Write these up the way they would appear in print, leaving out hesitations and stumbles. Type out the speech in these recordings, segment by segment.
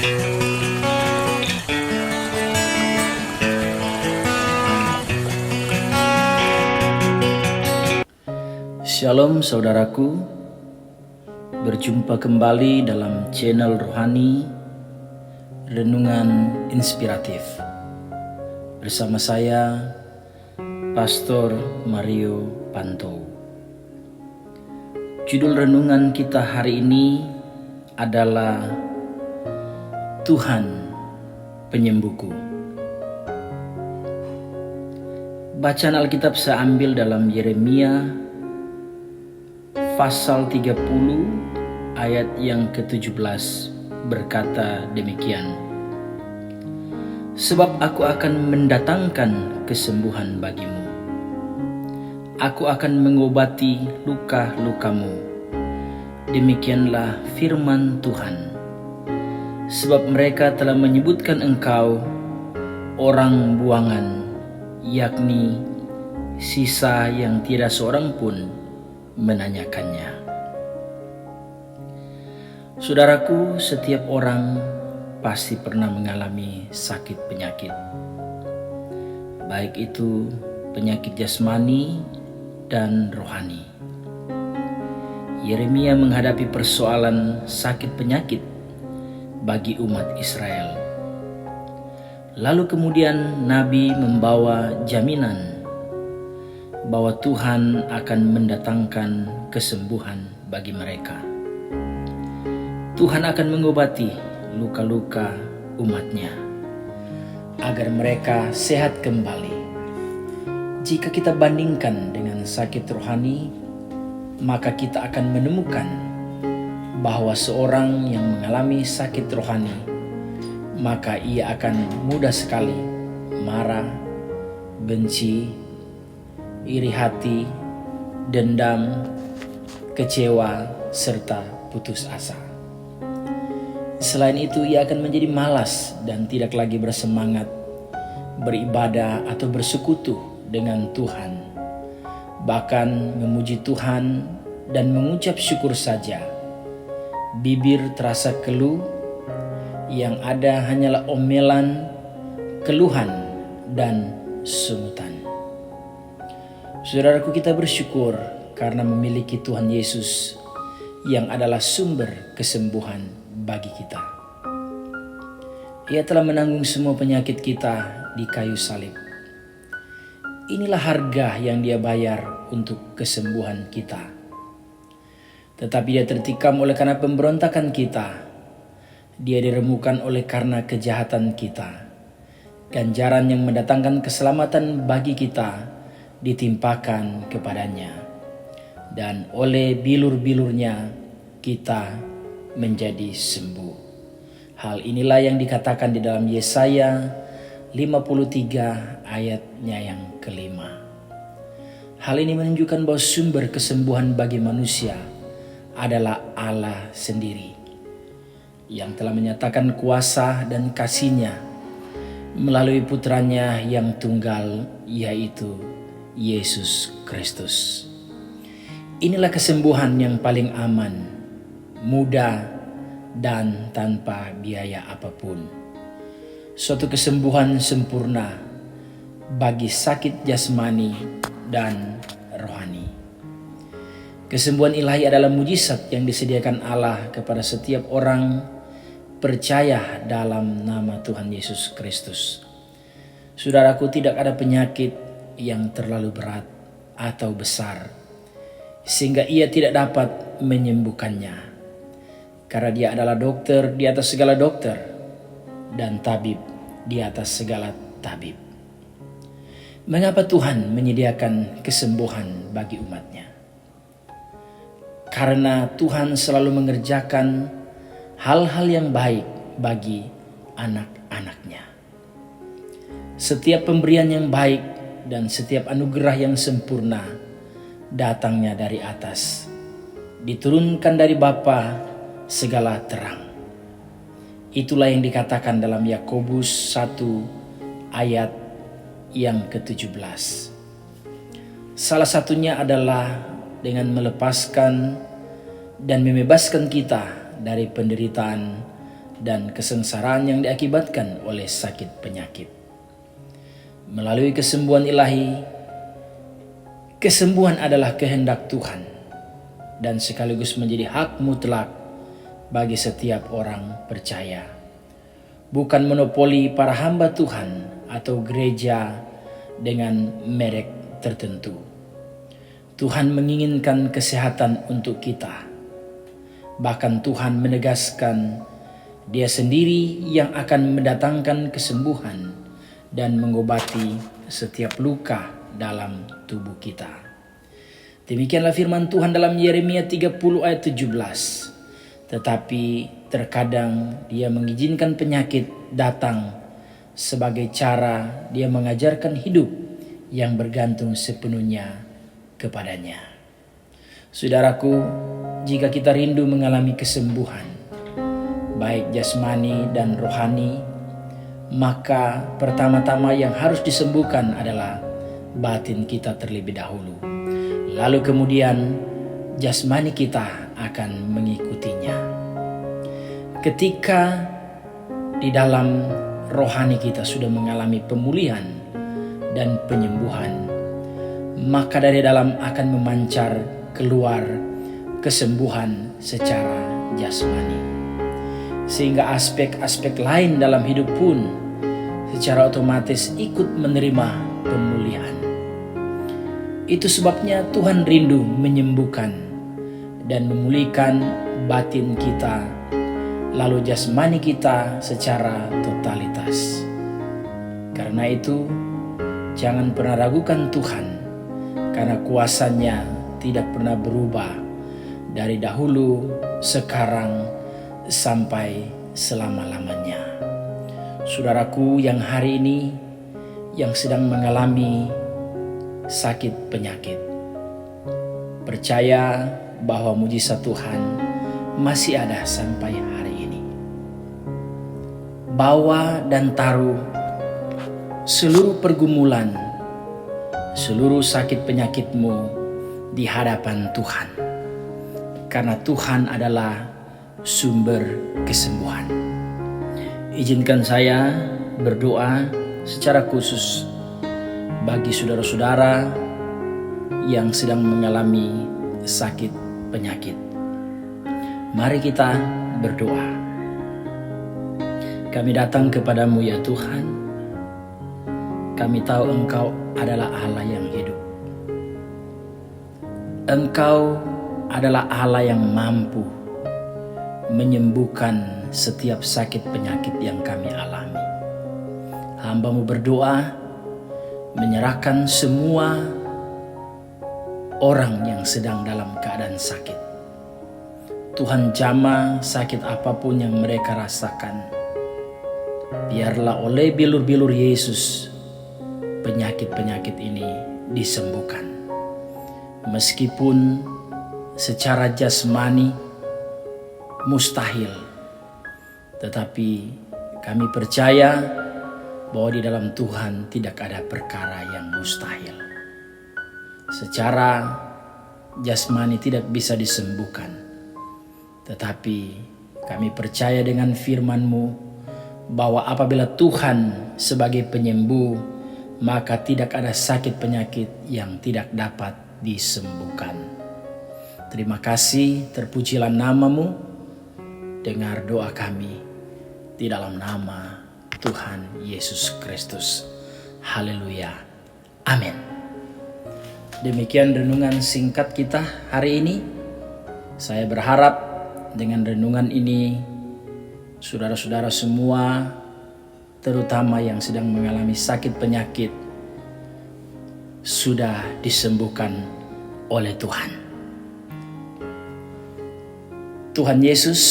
Shalom saudaraku, berjumpa kembali dalam channel Rohani Renungan Inspiratif bersama saya Pastor Mario Panto. Judul renungan kita hari ini adalah Tuhan Penyembuhku. Bacaan Alkitab saya ambil dalam Yeremia pasal 30 ayat yang ke-17 berkata demikian. Sebab aku akan mendatangkan kesembuhan bagimu. Aku akan mengobati luka-lukamu. Demikianlah firman Tuhan. Sebab mereka telah menyebutkan engkau orang buangan, yakni sisa yang tidak seorang pun menanyakannya. Saudaraku, setiap orang pasti pernah mengalami sakit penyakit. Baik itu penyakit jasmani dan rohani. Yeremia menghadapi persoalan sakit penyakit bagi umat Israel. Lalu kemudian Nabi membawa jaminan bahwa Tuhan akan mendatangkan kesembuhan bagi mereka. Tuhan akan mengobati luka-luka umatnya agar mereka sehat kembali. Jika kita bandingkan dengan sakit rohani, maka kita akan menemukan bahwa seorang yang mengalami sakit rohani, maka ia akan mudah sekali marah, benci, iri hati, dendam, kecewa, serta putus asa. Selain itu, ia akan menjadi malas dan tidak lagi bersemangat beribadah atau bersekutu dengan Tuhan. Bahkan memuji Tuhan dan mengucap syukur saja. Bibir terasa keluh, yang ada hanyalah omelan, keluhan, dan sungutan. Saudaraku, kita bersyukur karena memiliki Tuhan Yesus yang adalah sumber kesembuhan bagi kita. Ia telah menanggung semua penyakit kita di kayu salib. Inilah harga yang Dia bayar untuk kesembuhan kita. Tetapi Dia tertikam oleh karena pemberontakan kita. Dia diremukkan oleh karena kejahatan kita. Ganjaran yang mendatangkan keselamatan bagi kita ditimpakan kepadanya, dan oleh bilur-bilurnya kita menjadi sembuh. Hal inilah yang dikatakan di dalam Yesaya 53 ayatnya yang kelima. Hal ini menunjukkan bahwa sumber kesembuhan bagi manusia adalah Allah sendiri, yang telah menyatakan kuasa dan kasih-Nya melalui putranya yang tunggal, yaitu Yesus Kristus. Inilah kesembuhan yang paling aman, mudah, dan tanpa biaya apapun. Suatu kesembuhan sempurna bagi sakit jasmani dan rohani. Kesembuhan ilahi adalah mujizat yang disediakan Allah kepada setiap orang percaya dalam nama Tuhan Yesus Kristus. Saudaraku, tidak ada penyakit yang terlalu berat atau besar sehingga ia tidak dapat menyembuhkannya, karena Dia adalah dokter di atas segala dokter dan tabib di atas segala tabib. Mengapa Tuhan menyediakan kesembuhan bagi umatnya? Karena Tuhan selalu mengerjakan hal-hal yang baik bagi anak-anaknya. Setiap pemberian yang baik dan setiap anugerah yang sempurna datangnya dari atas, diturunkan dari Bapa segala terang. Itulah yang dikatakan dalam Yakobus 1 ayat yang ke-17. Salah satunya adalah dengan melepaskan dan membebaskan kita dari penderitaan dan kesengsaraan yang diakibatkan oleh sakit penyakit. Melalui kesembuhan ilahi, kesembuhan adalah kehendak Tuhan dan sekaligus menjadi hak mutlak bagi setiap orang percaya. Bukan monopoli para hamba Tuhan atau gereja dengan merek tertentu. Tuhan menginginkan kesehatan untuk kita. Bahkan Tuhan menegaskan Dia sendiri yang akan mendatangkan kesembuhan dan mengobati setiap luka dalam tubuh kita. Demikianlah firman Tuhan dalam Yeremia 30 ayat 17. Tetapi terkadang Dia mengizinkan penyakit datang sebagai cara Dia mengajarkan hidup yang bergantung sepenuhnya kepadanya. Saudaraku, jika kita rindu mengalami kesembuhan, baik jasmani dan rohani, maka pertama-tama yang harus disembuhkan adalah batin kita terlebih dahulu. Lalu kemudian jasmani kita akan mengikutinya. Ketika di dalam rohani kita sudah mengalami pemulihan dan penyembuhan, maka dari dalam akan memancar keluar kesembuhan secara jasmani. Sehingga aspek-aspek lain dalam hidup pun secara otomatis ikut menerima pemulihan. Itu sebabnya Tuhan rindu menyembuhkan dan memulihkan batin kita, lalu jasmani kita secara totalitas. Karena itu, jangan pernah ragukan Tuhan, karena kuasanya tidak pernah berubah dari dahulu, sekarang, sampai selama-lamanya. Saudaraku yang hari ini yang sedang mengalami sakit penyakit, percaya bahwa mujizat Tuhan masih ada sampai hari ini. Bawa dan taruh seluruh pergumulan, seluruh sakit penyakitmu di hadapan Tuhan, karena Tuhan adalah sumber kesembuhan. Izinkan saya berdoa secara khusus bagi saudara-saudara yang sedang mengalami sakit penyakit. Mari kita berdoa. Kami datang kepadamu ya Tuhan. Kami tahu Engkau adalah Allah yang hidup. Engkau adalah Allah yang mampu menyembuhkan setiap sakit penyakit yang kami alami. Hamba-Mu berdoa menyerahkan semua orang yang sedang dalam keadaan sakit. Tuhan jamah sakit apapun yang mereka rasakan. Biarlah oleh bilur-bilur Yesus penyakit-penyakit ini disembuhkan. Meskipun secara jasmani mustahil, tetapi kami percaya bahwa di dalam Tuhan tidak ada perkara yang mustahil. Secara jasmani tidak bisa disembuhkan, tetapi kami percaya dengan firman-Mu bahwa apabila Tuhan sebagai penyembuh, maka tidak ada sakit penyakit yang tidak dapat disembuhkan. Terima kasih, terpujilah nama-Mu. Dengar doa kami di dalam nama Tuhan Yesus Kristus. Haleluya. Amin. Demikian renungan singkat kita hari ini. Saya berharap dengan renungan ini saudara-saudara semua, terutama yang sedang mengalami sakit penyakit, sudah disembuhkan oleh Tuhan. Tuhan Yesus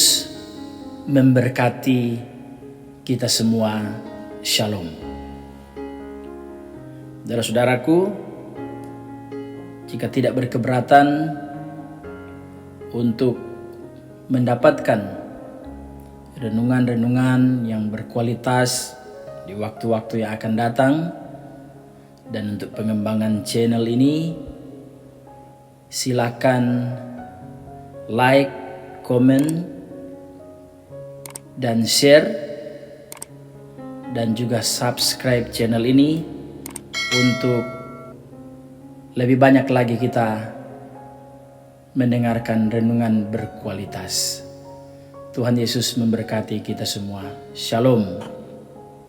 memberkati kita semua. Shalom. Saudara-saudaraku, jika tidak berkeberatan untuk mendapatkan renungan-renungan yang berkualitas di waktu-waktu yang akan datang, dan untuk pengembangan channel ini, silakan like, komen, dan share dan juga subscribe channel ini untuk lebih banyak lagi kita mendengarkan renungan berkualitas. Tuhan Yesus memberkati kita semua. Shalom.